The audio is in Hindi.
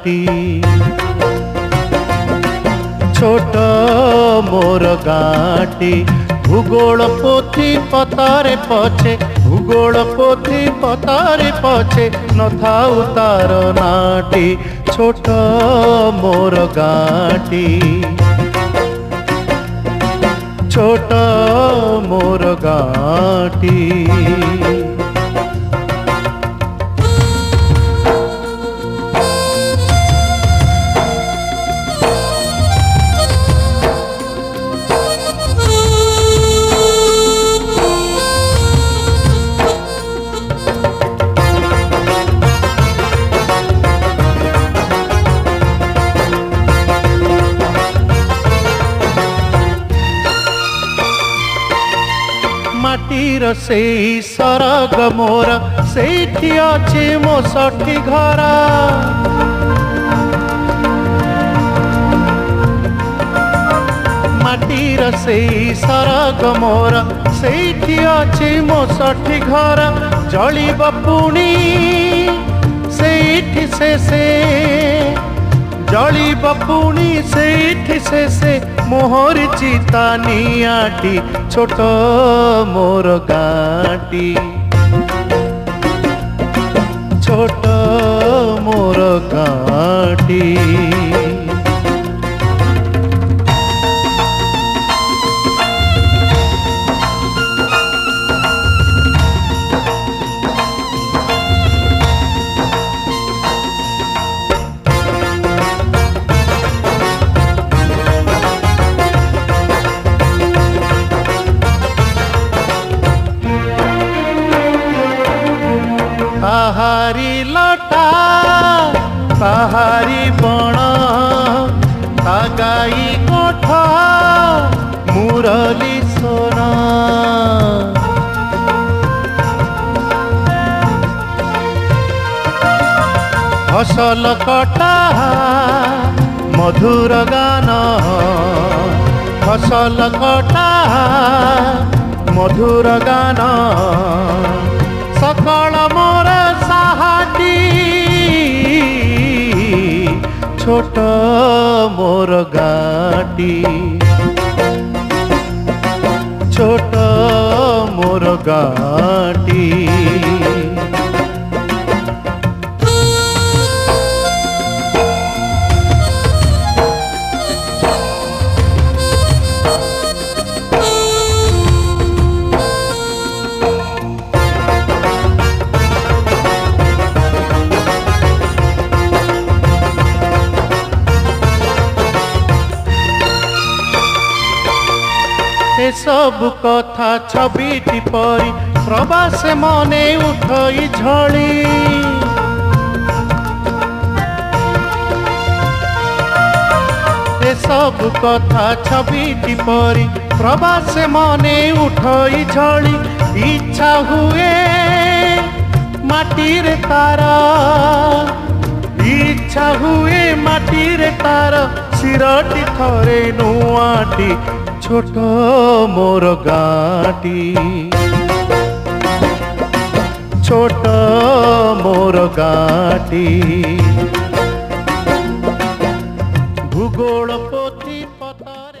गाँटी छोट मोर गाँटी भूगोल पोथी पतारे पछे भूगोल पोथी पतारे पछे नथाउ तार नाटी छोट मोर गाँटी छोट मोर गाँटी माटीर से सरग मोर सेठी अच्छे मो सठी घर माटीर से सरग मोर सेठी अच्छे मो सठी घर जलिब पुणी सेठी से जलिब पुणी सेठी से मोहर चिता नियाटी छोट मोर गाँटी छोट मोर गाँटी पहाड़ी लटा पहाड़ी बण तागाई कोठा मुरली सोना फसल कटा मधुर गान फसल कटा मधुर गान सकल मोर साहाटी छोट मोर गाँटी छोट मोर गाँटी सब कथा छबिटी परी प्रवास मने उठई झड़ी सब कथा छबिटी परी प्रवास मने उठई झड़ी इच्छा हुए माटीर तार इच्छा हुए माटीर तार सिरटी थरे नुआटी छोट मोर गाँटी छोट मोर गाँटी भूगोल पोथी पतारे